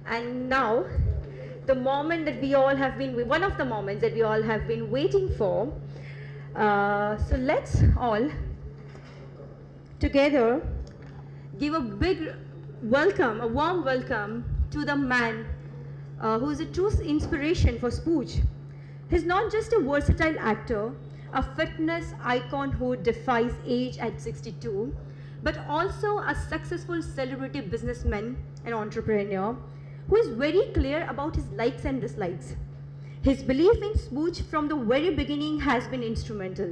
And now, the moment that we all have been, one of the moments that we all have been waiting for. So let's all together give a big welcome, a warm welcome to the man who is a true inspiration for Spooch. He's not just a versatile actor, a fitness icon who defies age at 62, but also a successful celebrity businessman and entrepreneur who is very clear about his likes and dislikes. His belief in Spooch from the very beginning has been instrumental.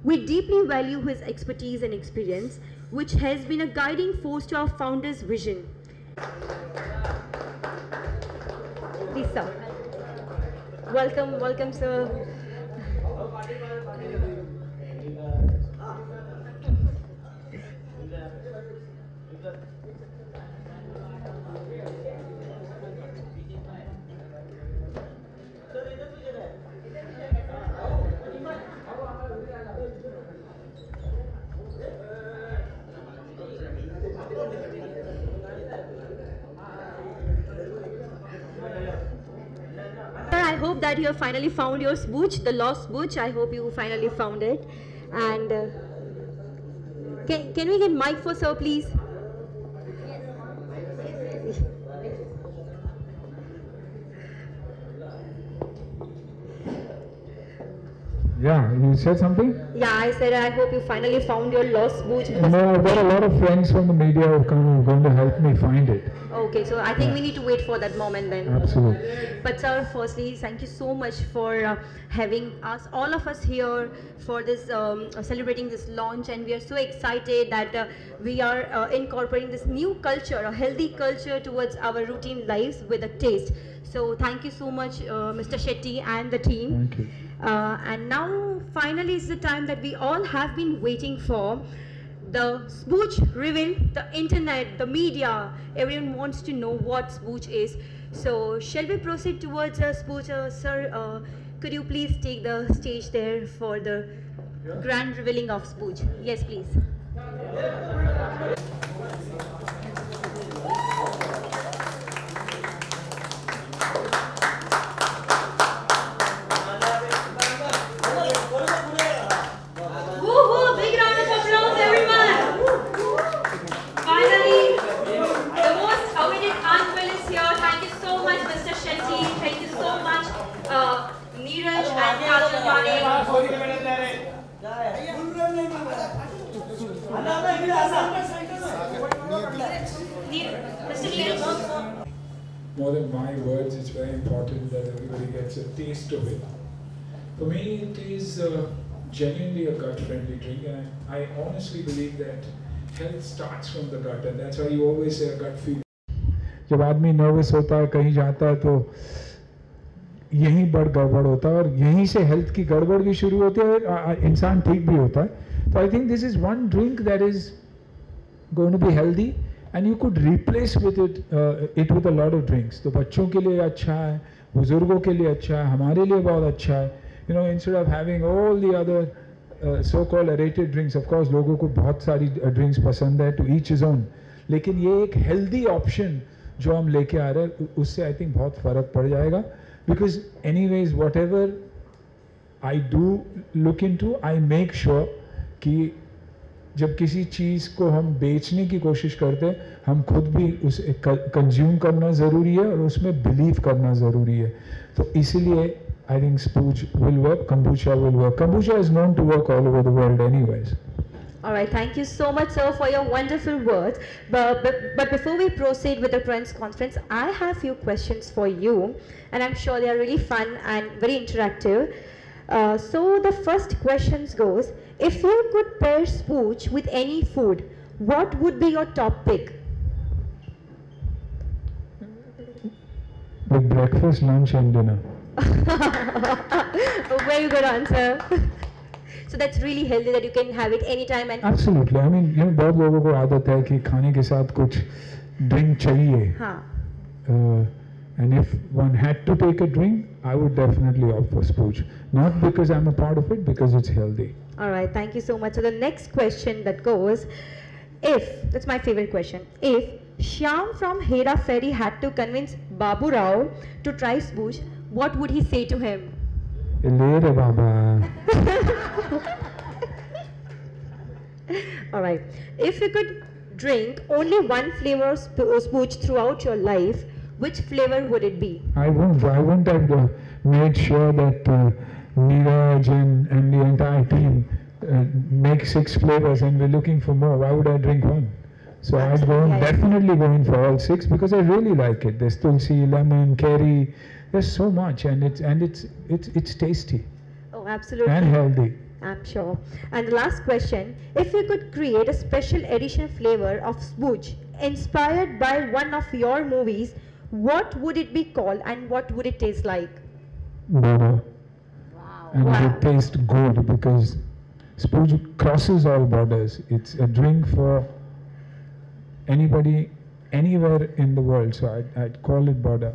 We deeply value his expertise and experience, which has been a guiding force to our founder's vision. Please, sir. Welcome, welcome, sir. I hope that you have finally found your Spooch, the lost Spooch. I hope you finally found it. And can we get mic for sir, please? Yeah, you said something? Yeah, I said I hope you finally found your lost Spooch. No, I've got a lot of friends from the media who are going to help me find it. Okay, so I think we need to wait for that moment then. Absolutely. But sir, firstly, thank you so much for having us, all of us here for this, celebrating this launch, and we are so excited that we are incorporating this new culture, a healthy culture towards our routine lives with a taste. So thank you so much, Mr. Shetty and the team. Thank you. And now finally is the time that we all have been waiting for. The Spooch reveal, the internet, the media, everyone wants to know what Spooch is. So shall we proceed towards Spooch? Sir, could you please take the stage there for the grand revealing of Spooch? Yes, please. More than my words, it's very important that everybody gets a taste of it. For me, it is genuinely a gut-friendly drink, and I honestly believe that health starts from the gut, and that's why you always say a gut feeling. जब आदमी nervous होता है कहीं जाता है तो यहीं बड़ गड़बड़ होता है और यहीं से हेल्थ की गड़बड़ भी शुरू होती है और इंसान ठीक भी होता है. तो I think this is one drink that is going to be healthy and you could replace with it with a lot of drinks. तो बच्चों के लिए अच्छा है, बुजुर्गों के लिए अच्छा है, हमारे लिए बहुत अच्छा है. You know, instead of having all the other so called aerated drinks, of course लोगों को बहुत सारी ड्रिंक्स पसंद है, टू ईच इज ओन, लेकिन ये एक हेल्दी ऑप्शन जो हम लेके आ रहे हैं उससे आई थिंक बहुत फ़र्क पड़ जाएगा. Because anyways what ever I do look into, I make sure कि जब किसी चीज़ को हम बेचने की कोशिश करते हैं, हम खुद भी उसे कंज्यूम करना ज़रूरी है और उसमें बिलीव करना ज़रूरी है. तो इसीलिए आई थिंक स्पूच will work, kombucha will work. Kombucha is known to work all over the world anyways. All right, thank you so much, sir, for your wonderful words. But before we proceed with the press conference, I have few questions for you, and I'm sure they are really fun and very interactive. So the first question goes, if you could pair Spooch with any food, what would be your top pick? With breakfast, lunch and dinner. A very good answer. So that's really healthy that you can have it anytime and. Absolutely. I mean, you know, बहुत लोगों को आदत है कि खाने के साथ कुछ drink चाहिए. हाँ. And if one had to take a drink, I would definitely opt for Spooch. Not because I'm a part of it, because it's healthy. All right, thank you so much. So the next question that goes, if, that's my favorite question, if Shyam from Hera Ferry had to convince Babu Rao to try spooch, what would he say to him? Later, Baba. Alright. If you could drink only one flavor of spooch throughout your life, which flavor would it be? I wouldn't have made sure that Neeraj and the entire team make 6 flavors and we're looking for more. Why would I drink one? So definitely go in for all 6 because I really like it. There's tulsi, lemon, curry. There's so much, and it's tasty. Oh, absolutely. And healthy. I'm sure. And the last question, if you could create a special edition flavor of spooch inspired by one of your movies, what would it be called and what would it taste like? Border. Wow. And it would taste good because spooch crosses all borders. It's a drink for anybody, anywhere in the world. So I'd call it Border.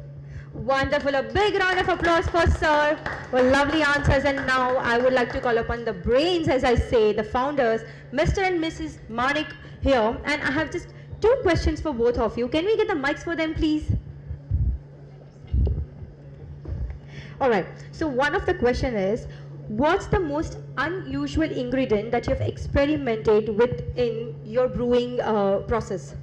Wonderful. A big round of applause for Sir. Well, lovely answers. And now I would like to call upon the brains, as I say, the founders, Mr. and Mrs. Manik here. And I have just 2 questions for both of you. Can we get the mics for them, please? All right. So one of the question is, what's the most unusual ingredient that you've experimented with in your brewing process?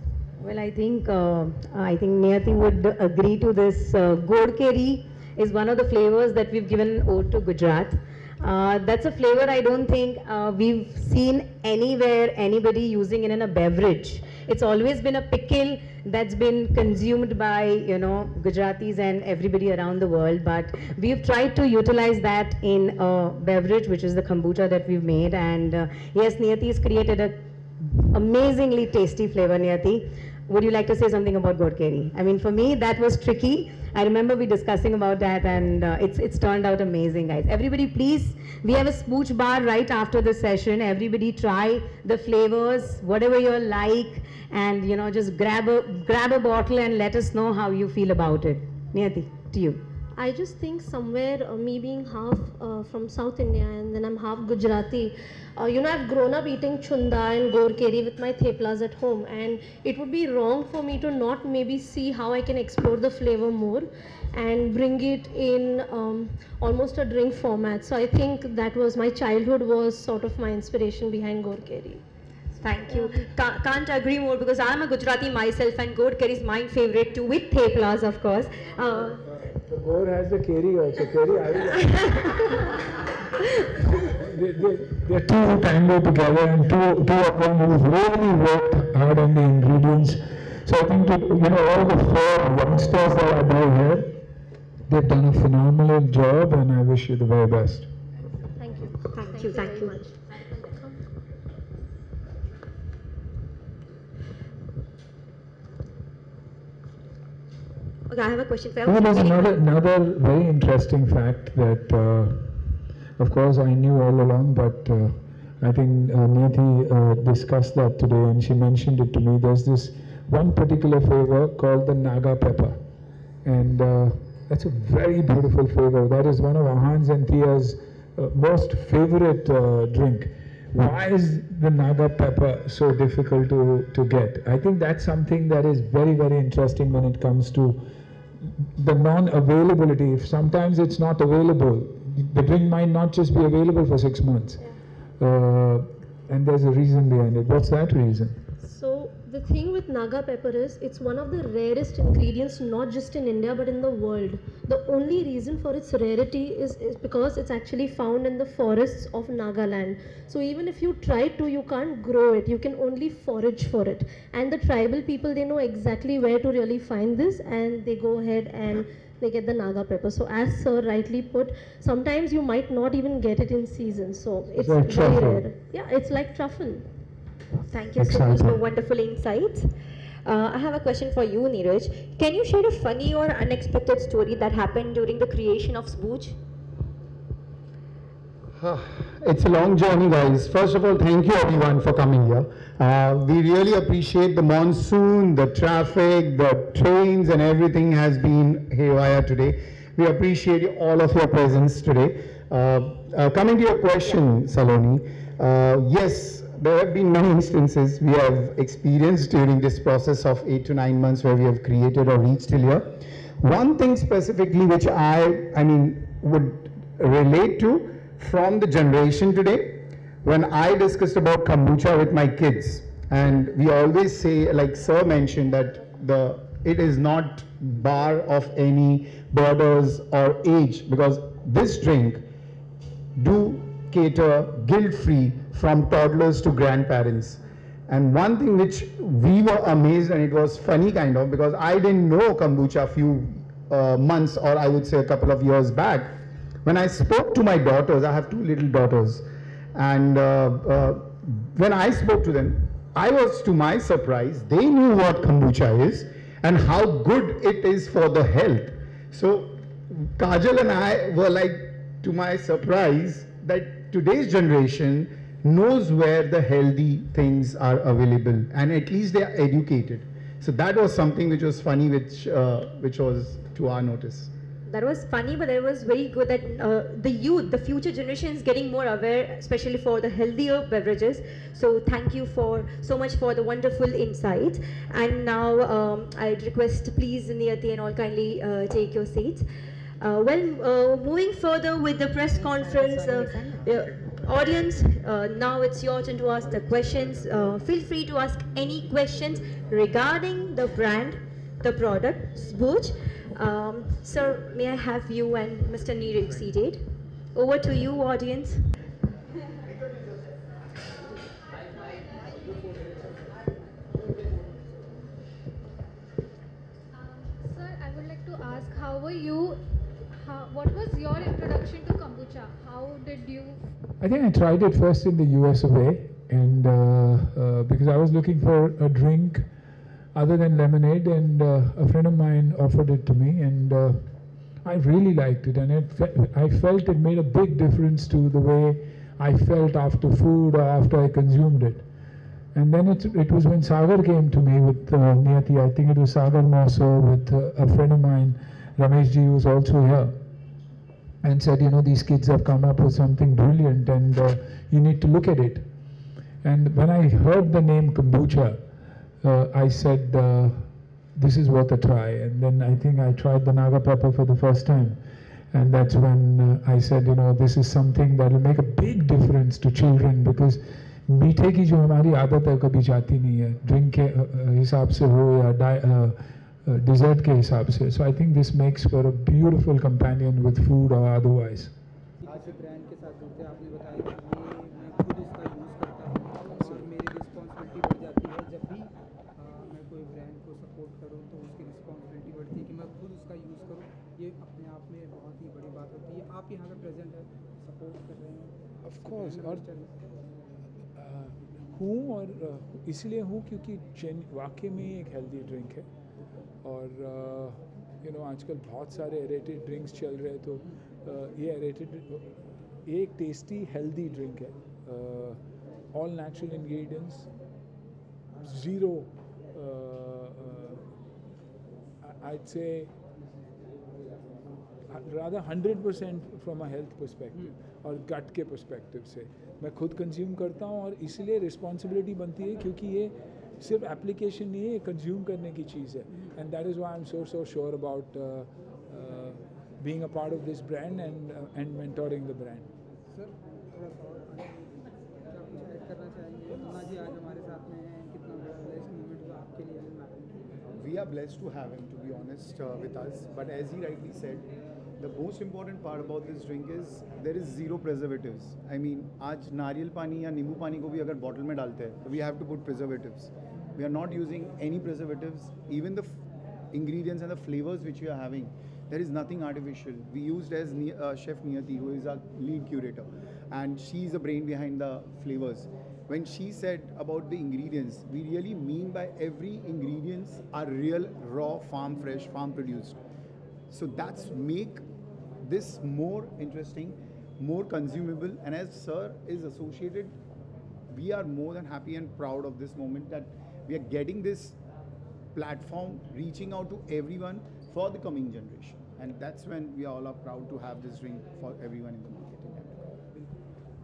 Well, I think Niyati would agree to this. Gord Keri is one of the flavors that we've given ode to Gujarat. That's a flavor I don't think we've seen anywhere anybody using it in a beverage. It's always been a pickle that's been consumed by, you know, Gujaratis and everybody around the world. But we've tried to utilize that in a beverage, which is the kombucha that we've made. And yes, Niyati has created a amazingly tasty flavor. Niyati, would you like to say something about Gord Keri? I mean, for me, that was tricky. I remember we discussing about that, and it's turned out amazing, guys. Everybody, please, we have a spooch bar right after the session. Everybody try the flavors, whatever you like, and, you know, just grab a bottle and let us know how you feel about it. Niyati, to you. I just think somewhere, me being half from South India and then I'm half Gujarati, you know, I've grown up eating chunda and Gord Keri with my theplas at home, and it would be wrong for me to not maybe see how I can explore the flavor more and bring it in almost a drink format. So I think that was my childhood, was sort of my inspiration behind Gord Keri. Thank you. Can't agree more, because I'm a Gujarati myself and Gord Keri is my favorite too, with theplas, of course. The Gord has the Keri also. They're two tango together, and two of them who've really worked hard on the ingredients. So I think all the 4 youngsters that are there here, they've done a phenomenal job, and I wish you the very best. Thank you. Thank you. Thank you. Okay, I have a question for you. There's another very interesting fact that, of course, I knew all along, but I think Niyati discussed that today, and she mentioned it to me. There's this one particular flavor called the Naga pepper, and that's a very beautiful flavor. That is one of Ahan's and Tia's most favorite drink. Why is the Naga pepper so difficult to get? I think that's something that is very, very interesting when it comes to the non-availability. If sometimes it's not available, the drink might not just be available for 6 months. And there's a reason behind it. What's that reason? So the thing with Naga pepper is, it's one of the rarest ingredients, not just in India but in the world. The only reason for its rarity is because it's actually found in the forests of Nagaland. So even if you try to, you can't grow it, you can only forage for it. And the tribal people, they know exactly where to really find this, and they go ahead and they get the Naga pepper. So as Sir rightly put, sometimes you might not even get it in season. So it's very rare. Yeah, it's like truffle. Thank you so much for wonderful insights. I have a question for you, Neeraj. Can you share a funny or unexpected story that happened during the creation of Spooch? It's a long journey, guys. First of all, thank you everyone for coming here. We really appreciate the monsoon, the traffic, the trains, and everything has been haywire today. We appreciate all of your presence today. Coming to your question, Saloni, yes, there have been many instances we have experienced during this process of 8 to 9 months where we have created or reached till here. One thing specifically which I mean, would relate to from the generation today, when I discussed about kombucha with my kids, and we always say, like Sir mentioned, that it is not bar of any borders or age, because this drink do cater guilt-free from toddlers to grandparents. And one thing which we were amazed, and it was funny kind of, because I didn't know kombucha a few months, or I would say a couple of years back. When I spoke to my daughters, I have 2 little daughters, and when I spoke to them, I was, to my surprise, they knew what kombucha is and how good it is for the health. So Kajal and I were like, to my surprise, that today's generation knows where the healthy things are available, and at least they are educated. So that was something which was funny, which was to our notice. That was funny, but it was very good that the youth, the future generation is getting more aware, especially for the healthier beverages. So thank you so much for the wonderful insights. And now I'd request, please, Niyati and all, kindly take your seats. Moving further with the press conference, audience, now it's your turn to ask the questions. Feel free to ask any questions regarding the brand, the product, Spooch. Sir, may I have you and Mr. Neeraj seated? Over to you, audience. Sir, I would like to ask, how were you? What was your introduction to kombucha? How did you? I think I tried it first in the US of A, and because I was looking for a drink other than lemonade, and a friend of mine offered it to me, and I really liked it, and I felt it made a big difference to the way I felt after food or after I consumed it. And then it was when Sagar came to me with Niyati, I think it was Sagar Mosso with a friend of mine, Ramesh ji, who was also here, and said, you know, these kids have come up with something brilliant, and you need to look at it. And when I heard the name kombucha, I said, this is worth a try. And then I think I tried the Naga pepper for the first time. And that's when I said, you know, this is something that will make a big difference to children, because मीठे की जो हमारी आदत है कभी जाती नहीं है, ड्रिंक के हिसाब से हो या dessert के हिसाब से. So I think this makes for a beautiful companion with food or otherwise. आज ब्रांड के साथ जुड़ते आपने बताया कि मैं खुद इसका यूज़ करता हूँ और मेरी रिस्पॉन्सिबिलिटी बढ़ जाती है. जब भी मैं कोई ब्रांड को सपोर्ट करूँ तो उसकी रिस्पॉन्सिबिलिटी बढ़ती है कि मैं खुद उसका यूज़ करूँ. ये अपने आप में बहुत ही बड़ी बात होती है. आप यहाँ पे प्रेजेंट है, सपोर्ट कर रहे हैं. Of course, और हूँ, और इसलिए हूँ क्योंकि वाकई में एक हेल्दी ड्रिंक है. और यू नो आजकल बहुत सारे एरेटेड ड्रिंक्स चल रहे हैं, तो ये एरेटेड एक टेस्टी हेल्दी ड्रिंक है. All natural ingredients, zero I'd say rather 100% from a health perspective और गट के perspective से मैं खुद कंज्यूम करता हूँ. और इसलिए रिस्पॉन्सिबिलिटी बनती है क्योंकि ये सिर्फ एप्लीकेशन नहीं है, ये कंज्यूम करने की चीज़ है. And that is why I am so sure about being a part of this brand and mentoring the brand. Sir थोड़ा सा और क्या कुछ ऐड करना चाहेंगे? अन्ना जी आज हमारे साथ में हैं, कितना बड़ा ब्लेस्ड मोमेंट जो आपके लिए है. We are blessed to have him, to be honest, with us. But as he rightly said, the most important part about this drink is there is zero preservatives. I mean, आज नारियल पानी या नींबू पानी को भी अगर बॉटल में डालते हैं, तो we have to put preservatives. We are not using any preservatives. Even the ingredients and the flavors which we are having, there is nothing artificial. We used as Chef Niyati, who is our lead curator, and she is the brain behind the flavors. When she said about the ingredients, we really mean by every ingredients are real, raw, farm fresh, farm produced. So that's make this more interesting, more consumable, and as Sir is associated, we are more than happy and proud of this moment that we are getting this platform, reaching out to everyone for the coming generation, and that's when we all are proud to have this drink for everyone in the market.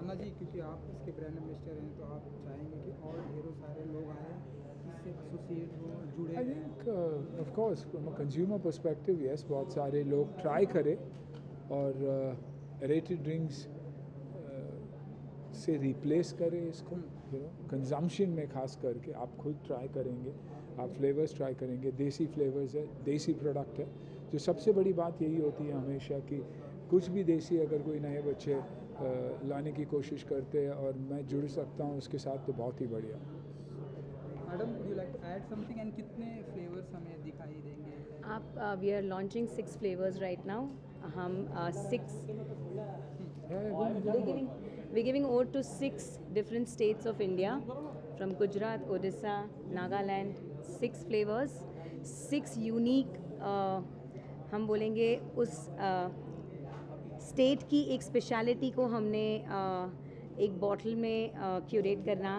अन्ना जी, क्योंकि आप इसके brand ambassador हैं, तो आप चाहेंगे कि और ढेरों सारे लोग आए, इससे एसोसिएट हो, जुड़े आई रहें? Think of course from a consumer perspective yes, बहुत सारे लोग ट्राई करें और एरेटेड ड्रिंक्स से रिप्लेस करें इसको, यू नो, कंजम्पशन में खास करके आप खुद ट्राई करेंगे, आप फ्लेवर्स ट्राई करेंगे, देसी फ्लेवर्स है, देसी प्रोडक्ट है। जो सबसे बड़ी बात यही होती है हमेशा कि कुछ भी देसी अगर कोई नए बच्चे लाने की कोशिश करते हैं और मैं जुड़ सकता हूँ उसके साथ, तो बहुत ही बढ़िया। Madam, would you like to add something, and कितने फ्लेवर्स हमें दिखाई देंगे? आप we are launching 6 flavours right now. हम 6 we're giving ode to 6 different states of India, from Gujarat, Odisha, Nagaland. 6 flavors, 6 unique हम बोलेंगे उस स्टेट की एक स्पेशलिटी को हमने एक बॉटल में क्यूरेट करना,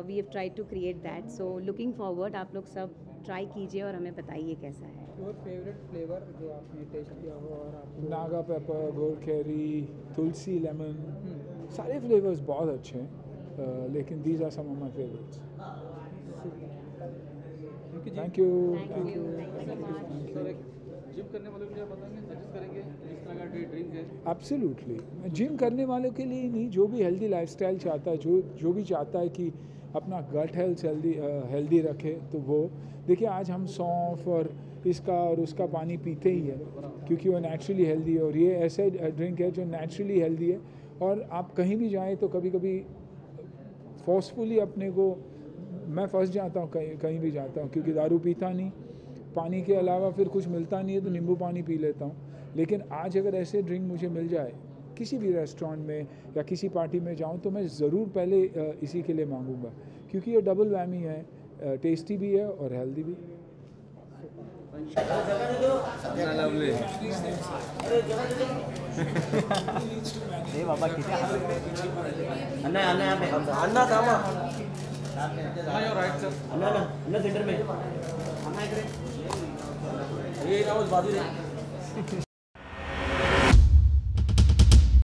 we have tried to create that. So looking forward, आप लोग सब ट्राई कीजिए और हमें बताइए कैसा है. योर फेवरेट फ्लेवर जो आपने टेस्ट किया हो और आपको? नागा पेपर, गोरखेरी, तुलसी, लेमन, सारे फ्लेवर्स बहुत अच्छे हैं, लेकिन these are some of my favourites. Thank you. Gym करने वालों के लिए बताएंगे, सजेस्ट करेंगे किस तरह का ड्रिंक है? एब्सोल्युटली. जिम करने वालों के लिए ही नहीं, जो भी हेल्दी लाइफस्टाइल चाहता है, जो भी चाहता है कि अपना गट हेल्थ हेल्दी रखे, तो वो देखिए आज हम सौंफ और इसका और उसका पानी पीते ही है क्योंकि वो नेचुरली हेल्दी है, और ये ऐसे ड्रिंक है जो नेचुरली हेल्दी है. और आप कहीं भी जाएं तो कभी कभी फोर्सफुली अपने को, मैं फंस जाता हूँ कहीं भी जाता हूँ क्योंकि दारू पीता नहीं, पानी के अलावा फिर कुछ मिलता नहीं है तो नींबू पानी पी लेता हूँ. लेकिन आज अगर ऐसे ड्रिंक मुझे मिल जाए किसी भी रेस्टोरेंट में या किसी पार्टी में जाऊँ तो मैं ज़रूर पहले इसी के लिए मांगूंगा क्योंकि ये डबल वैमी है, टेस्टी भी है और हेल्दी भी. सेंटर में ये बाजू